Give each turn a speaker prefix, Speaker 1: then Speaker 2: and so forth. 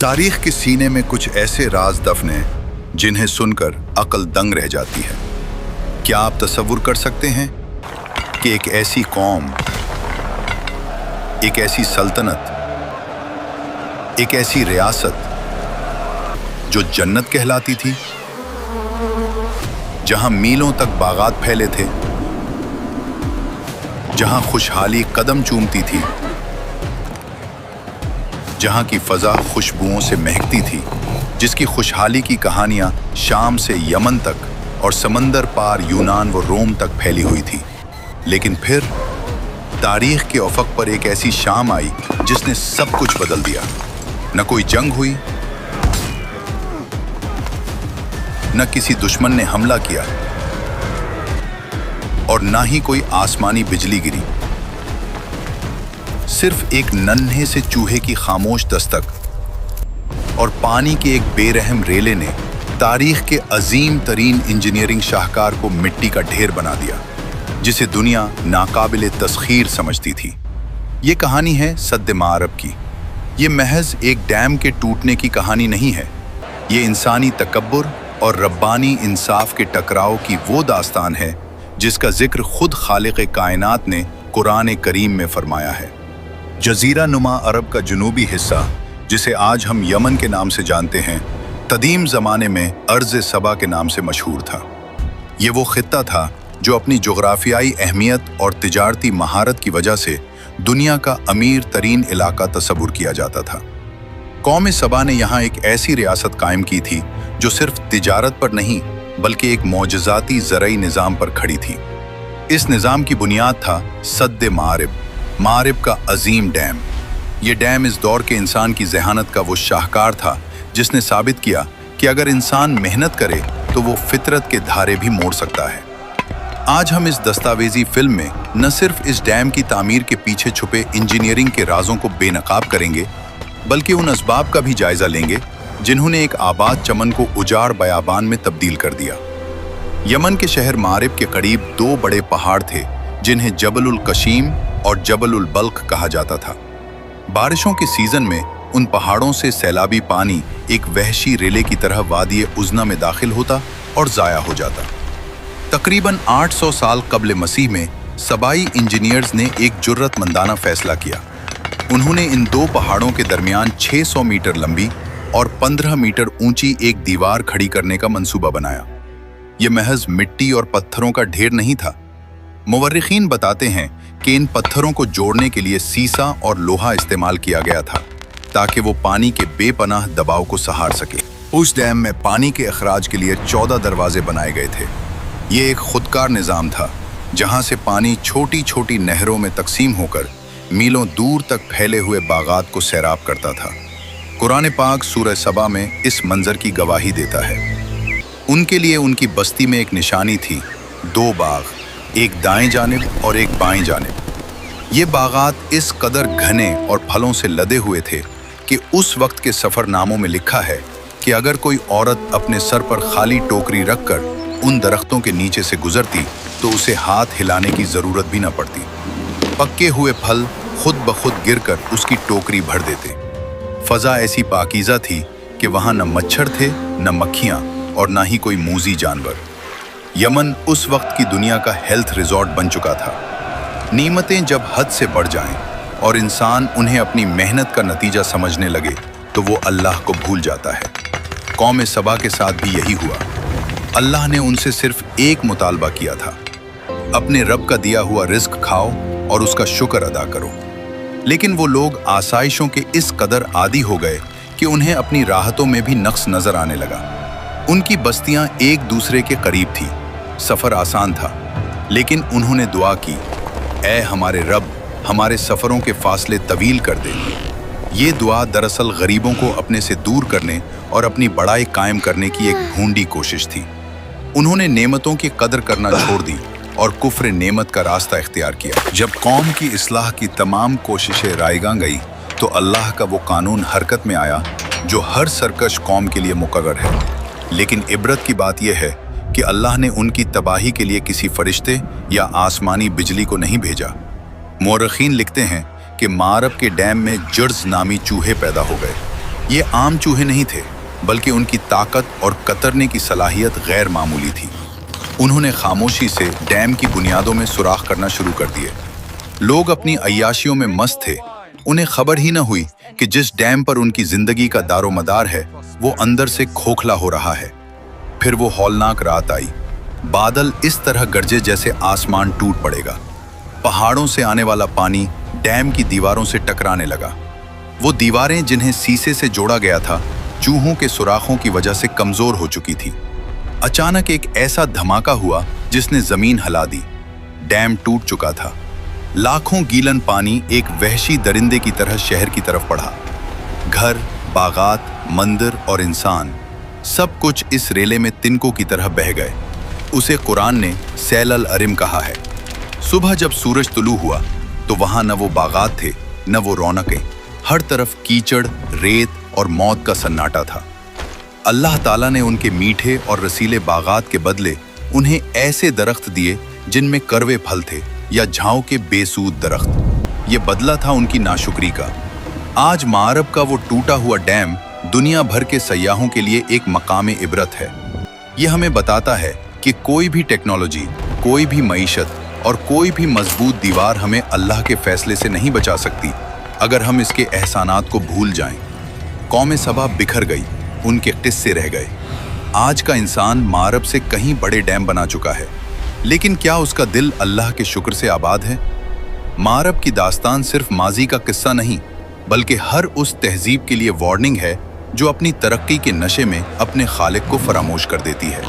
Speaker 1: तारीख के सीने में कुछ ऐसे राज दफन हैं जिन्हें सुनकर अक्ल दंग रह जाती है। क्या आप तसव्वुर कर सकते हैं कि एक ऐसी कौम, एक ऐसी सल्तनत, एक ऐसी रियासत जो जन्नत कहलाती थी, जहां मीलों तक बागात फैले थे, जहां खुशहाली कदम चूमती थी, जहां की फजा खुशबुओं से महकती थी, जिसकी खुशहाली की कहानियां शाम से यमन तक और समंदर पार यूनान व रोम तक फैली हुई थी। लेकिन फिर तारीख के उफक पर एक ऐसी शाम आई जिसने सब कुछ बदल दिया। न कोई जंग हुई, न किसी दुश्मन ने हमला किया और ना ही कोई आसमानी बिजली गिरी। सिर्फ एक नन्हे से चूहे की खामोश दस्तक और पानी के एक बेरहम रेले ने तारीख के अजीम तरीन इंजीनियरिंग शाहकार को मिट्टी का ढेर बना दिया, जिसे दुनिया नाकाबिले तस्खीर समझती थी। ये कहानी है सद्द मारब की। ये महज एक डैम के टूटने की कहानी नहीं है। ये इंसानी तकब्बुर और रब्बानी इंसाफ के टकराव की वो दास्तान है जिसका जिक्र खुद खालिक़ कायनात ने कुरान करीम में फरमाया है। जज़ीरा नुमा अरब का जुनूबी हिस्सा, जिसे आज हम यमन के नाम से जानते हैं, कदीम ज़माने में अर्ज़ सबा के नाम से मशहूर था। ये वो खित्ता था जो अपनी जोग्राफियाई अहमियत और तिजारती महारत की वजह से दुनिया का अमीर तरीन इलाका तस्वुर किया जाता था। कौम सबा ने यहाँ एक ऐसी रियासत कायम की थी जो सिर्फ तिजारत पर नहीं बल्कि एक मौजज़ाती ज़रई निज़ाम पर खड़ी थी। इस निज़ाम की बुनियाद था सद्द मारिब का अजीम डैम। ये डैम इस दौर के इंसान की ज़हानत का वो शाहकार था जिसने साबित किया कि अगर इंसान मेहनत करे तो वो फितरत के धारे भी मोड़ सकता है। आज हम इस दस्तावेजी फिल्म में न सिर्फ इस डैम की तामीर के पीछे छुपे इंजीनियरिंग के राजों को बेनकाब करेंगे, बल्कि उन असबाब का भी जायजा लेंगे जिन्होंने एक आबाद चमन को उजाड़ बयाबान में तब्दील कर दिया। यमन के शहर मारिब के करीब दो बड़े पहाड़ थे जिन्हें जबल कशीम और जबल बल्ख कहा जाता था। बारिशों के सीजन में उन पहाड़ों से सैलाबी पानी एक वहशी रेले की तरह वादी उज़ना में दाखिल होता और ज़ाया हो जाता। तकरीबन 800 साल कब्ल मसीह में सबाई इंजीनियर्स ने एक जुर्रतमंदाना फैसला किया। उन्होंने इन दो पहाड़ों के दरमियान 600 मीटर लंबी और 15 मीटर ऊंची एक दीवार खड़ी करने का मंसूबा बनाया। यह महज मिट्टी और पत्थरों का ढेर नहीं था। मुवर्रिखीन बताते हैं कि इन पत्थरों को जोड़ने के लिए सीसा और लोहा इस्तेमाल किया गया था ताकि वो पानी के बेपनाह दबाव को सहार सके। उस डैम में पानी के अखराज के लिए 14 दरवाजे बनाए गए थे। ये एक खुदकार निज़ाम था जहां से पानी छोटी छोटी नहरों में तकसीम होकर मीलों दूर तक फैले हुए बागात को सैराब करता था। कुरान पाक सूरह सबा में इस मंजर की गवाही देता है। उनके लिए उनकी बस्ती में एक निशानी थी, 2 बाग, एक दाएं जानिब और एक बाएं जानिब। ये बागात इस कदर घने और फलों से लदे हुए थे कि उस वक्त के सफ़रनामों में लिखा है कि अगर कोई औरत अपने सर पर खाली टोकरी रखकर उन दरख्तों के नीचे से गुजरती तो उसे हाथ हिलाने की ज़रूरत भी न पड़ती। पक्के हुए फल खुद ब खुद गिरकर उसकी टोकरी भर देते। फ़ज़ा ऐसी पाकीज़ा थी कि वहाँ न मच्छर थे, न मक्खियाँ और न ही कोई मूज़ी जानवर। यमन उस वक्त की दुनिया का हेल्थ रिजॉर्ट बन चुका था। नीमतें जब हद से बढ़ जाएं और इंसान उन्हें अपनी मेहनत का नतीजा समझने लगे तो वो अल्लाह को भूल जाता है। कौम सबा के साथ भी यही हुआ। अल्लाह ने उनसे सिर्फ एक मुतालबा किया था, अपने रब का दिया हुआ रिस्क खाओ और उसका शुक्र अदा करो। लेकिन वो लोग आसाइशों के इस कदर आदी हो गए कि उन्हें अपनी राहतों में भी नक्स नजर आने लगा। उनकी बस्तियां एक दूसरे के करीब थी, सफ़र आसान था, लेकिन उन्होंने दुआ की, ऐ हमारे रब, हमारे सफ़रों के फासले तवील कर दे। ये दुआ दरअसल गरीबों को अपने से दूर करने और अपनी बड़ाई कायम करने की एक ढूंढी कोशिश थी। उन्होंने नेमतों की कदर करना छोड़ दी और कुफ्र नेमत का रास्ता इख्तियार किया। जब कौम की इस्लाह की तमाम कोशिशें रायगां गई तो अल्लाह का वो कानून हरकत में आया जो हर सरकश कौम के लिए मुकर्रर है। लेकिन इबरत की बात यह है कि अल्लाह ने उनकी तबाही के लिए किसी फरिश्ते या आसमानी बिजली को नहीं भेजा। मुअर्रिखीन लिखते हैं कि मारब के डैम में जर्ज नामी चूहे पैदा हो गए। ये आम चूहे नहीं थे, बल्कि उनकी ताकत और कतरने की सलाहियत गैर मामूली थी। उन्होंने खामोशी से डैम की बुनियादों में सुराख करना शुरू कर दिए। लोग अपनी अय्याशियों में मस्त थे। उन्हें खबर ही न हुई कि जिस डैम पर उनकी जिंदगी का दारोमदार है, वो अंदर से खोखला हो रहा है। फिर वो हौलनाक रात आई। बादल इस तरह गरजे जैसे आसमान टूट पड़ेगा। पहाड़ों से आने वाला पानी डैम की दीवारों से टकराने लगा। वो दीवारें जिन्हें शीशे से जोड़ा गया था, चूहों के सुराखों की वजह से कमजोर हो चुकी थी। अचानक एक ऐसा धमाका हुआ जिसने जमीन हिला दी। डैम टूट चुका था। लाखों गीलन पानी एक वहशी दरिंदे की तरह शहर की तरफ बढ़ा। घर, बागात, मंदिर और इंसान, सब कुछ इस रेले में तिनकों की तरह बह गए। उसे कुरान ने सैल अल अरिम कहा है। सुबह जब सूरज तुलू हुआ तो वहां न वो बागात थे, न वो रौनकें। हर तरफ कीचड़, रेत और मौत का सन्नाटा था। अल्लाह ताला ने उनके मीठे और रसीले बागात के बदले उन्हें ऐसे दरख्त दिए जिनमें करवे फल थे, या झाओं के बेसूद दरख्त। ये बदला था उनकी नाशुक्री का। आज मारब का वो टूटा हुआ डैम दुनिया भर के सयाहों के लिए एक मकाम इबरत है। ये हमें बताता है कि कोई भी टेक्नोलॉजी, कोई भी मईशत और कोई भी मजबूत दीवार हमें अल्लाह के फैसले से नहीं बचा सकती अगर हम इसके एहसानात को भूल जाएं। कौम सबा बिखर गई, उनके किस्से रह गए। आज का इंसान मारब से कहीं बड़े डैम बना चुका है, लेकिन क्या उसका दिल अल्लाह के शुक्र से आबाद है? मारब की दास्तान सिर्फ माजी का किस्सा नहीं, बल्कि हर उस तहजीब के लिए वार्निंग है जो अपनी तरक्की के नशे में अपने खालिक को फरामोश कर देती है।